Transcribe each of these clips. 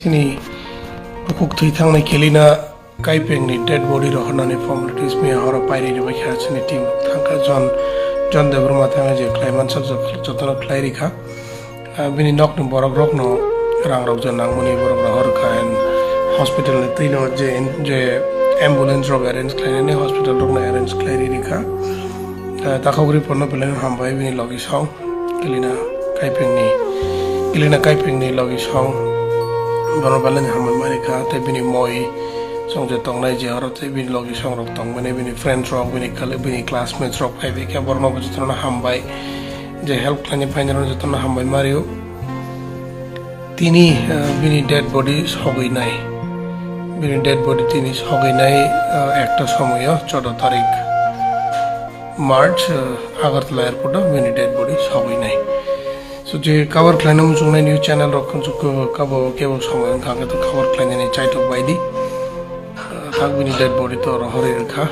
ini Kuthwi thangna Kilina Kaipeng ni dead body rohana ni formalities me hora pairi ni bakha chini team thangka John de Burma thanga je klaiman sak jotona klairi kha bini nok ni borok rok no rang rok jan nangmani borok hor kha and hospital ni tino je ambulance rok arrange klairi ni hospital rok na arrange klairi ni kha takogri porno pelen hambai bini logi song Kilina Kaipeng ni logi song bono balen hambai mari kha te bini moi song je tong nai je haro te bini logi song rok tong bini friends rok bini classmates rok pai ke borno bu jotona hambai je help klani painero jotona hambai mario tini bini dead body hogoi nai bini dead body tini hogoi nai ekta somoy 14 tarik March Agartala airport bini dead body hogoi nai so je cover klanam jungnai new channel rok kabo kebo somoy khanga to cover klani ni chaitok baidi bini dead body to hore rakha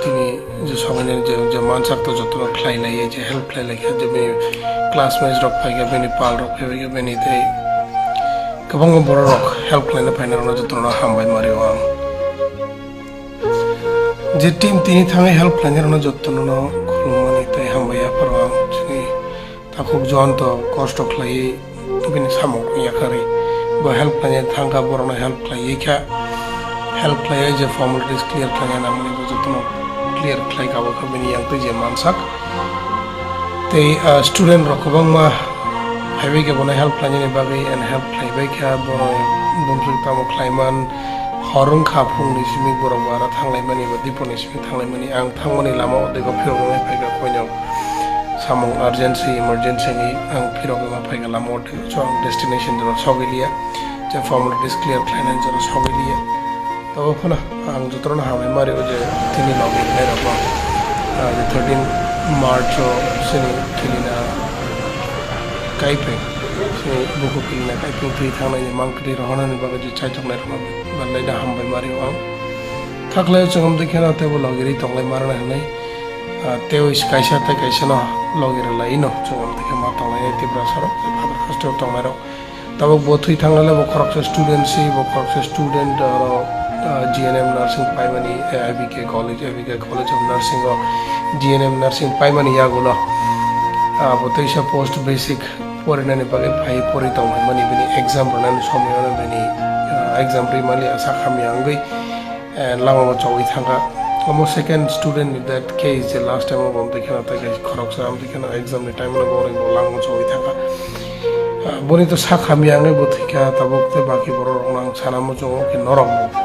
tini je samane je mansak to joto khlai lai je help khlai lai je bini classmates rok phaiga bini pal rok phaiga bini te kabang bor rok help khlai na phaina na joto na hambai mari wang je team tini thangai help khlai na joto na khulmani te hambai ya parwa chini takhuk jon to kost khlai bini samok ya khari bo help khlai thanga borona help khlai kha help khlai je formalities clear khlai na mani joto clear khlai ka ba bini yang te je mansak te student rokobang ma highway ke bona help khlai ni bagai and help khlai bai kha bono bumsu tamo khlaiman horung kha phung ni simi boro bara thanglai mani ba dipon ni simi thanglai mani ang thangmani lama de go phiro ngai phaiga koinyo samong emergency ni ang phiro ga phaiga lama de so destination jero sogilia je formalities clear khlai na jero sogilia to khona ang jotrona hamai mari je tini logi nai rakwa 13 March sini Kilina Kaipeng sini buku Kilina Kaipeng thui thangna ni Mang kri rohana ni baga je chaitok nai rakwa balai da hambai mari wang thaklai changam de khena te bo logiri tonglai marana hanai teo is kaisa ta kaisa no logir lai no changam de khema tonglai Tripura saro father Hasteo tonglai ro tabo bo thui thangla le bo khorok student si bo khorok student GNM nursing Paimani ABK College of Nursing or GNM nursing Paimani Yagola Botaisha post basic for an anipag Phai Porito money bini exam running somewhere bini exam primally Asakamiangi and Lama Chowi Thanga. Almost second student in that case the last time of the Kanata Koroksam the exam the time of boring Lama Chowi Thanga. Bonito Sakamiangi Thuikha Tabuk the Baki Borong Sanamo in Noramo.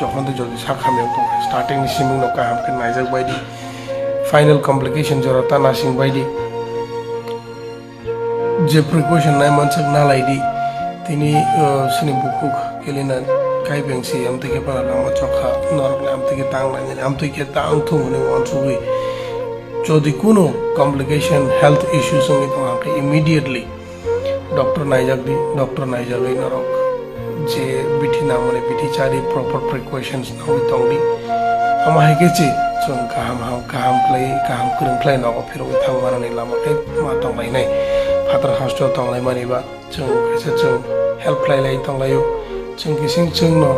যখন তো যদি সাখামে তো starting ni siming no ka hamkin naijak baidi final complication jorata nursing baidi je precaution nai mansak na laidi tini sini buku Kilina Kaipeng si am tike para lama chokha normal am tike tang na am tike tang thu ne wan sugui jodi kuno complication health issues ngi to amke immediately doctor naijak ai narok je bithi namone bithi chari proper precautions na wi tongdi ama hege chi chung kaham kurung play na ofiro thang mana ni lama ke ma tong lai nai father Hasteo tong lai mani ba chung kaisa chung help lai tong lai yo chung kising chung no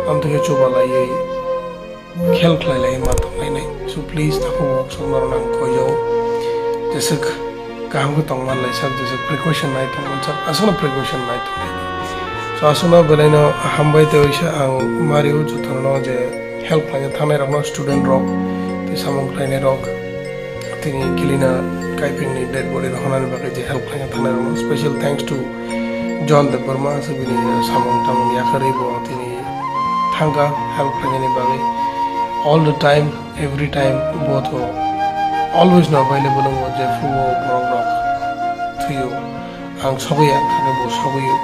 am to ke chuba lai ye help lai ma tong lai nai so please thako work so mar nang ko yo jesek kaham ko tong man lai sak jesek precaution nai tong sak asana precaution nai tong lai so asuna belaino hambai te oisa ang mario jutano je help lai thanai rok student rok te samong klaine rok tini Kilina Kaipeng ni dead body rohana ba je help lai thanai rok special thanks to John de Burma sabini samong tamong yakhari bo tini thanga help lai ni ba all the time every time both always not available on je fuo program thuyo ang sogoya khane bo sogoyo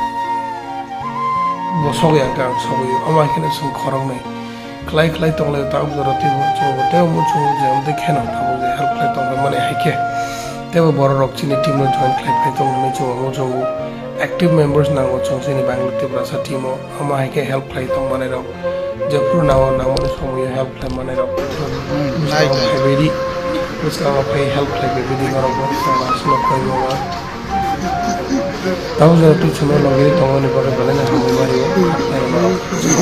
bosoge ang sogoy ama kene sum khorong nei klai tongle ta ubzarati bo cho te mo chu je am dekhe na ta bo help klai tongle mane haike te bo bor rok chini team no join klai tongle ne cho mo cho active members na go chong sini Bangalore Tripura sa team ama haike help klai tong mane rok japur na mo sogoy help klai mane rok nice very uska ma help klai be di rok sa na klai tahu jauh tu cuma lagi Tong ni pakai balen yang kami baru yang baru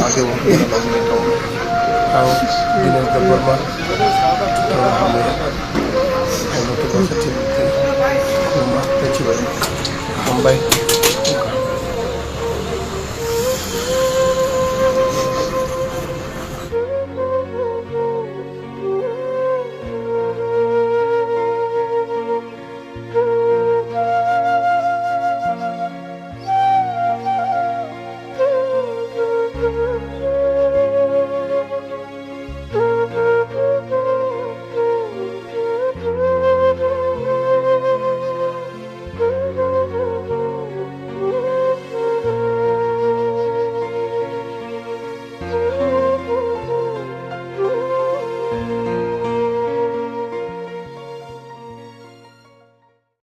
ada orang lagi Tong tahu di negara Burma tahu kami yang itu bahasa Cina rumah kecil hambai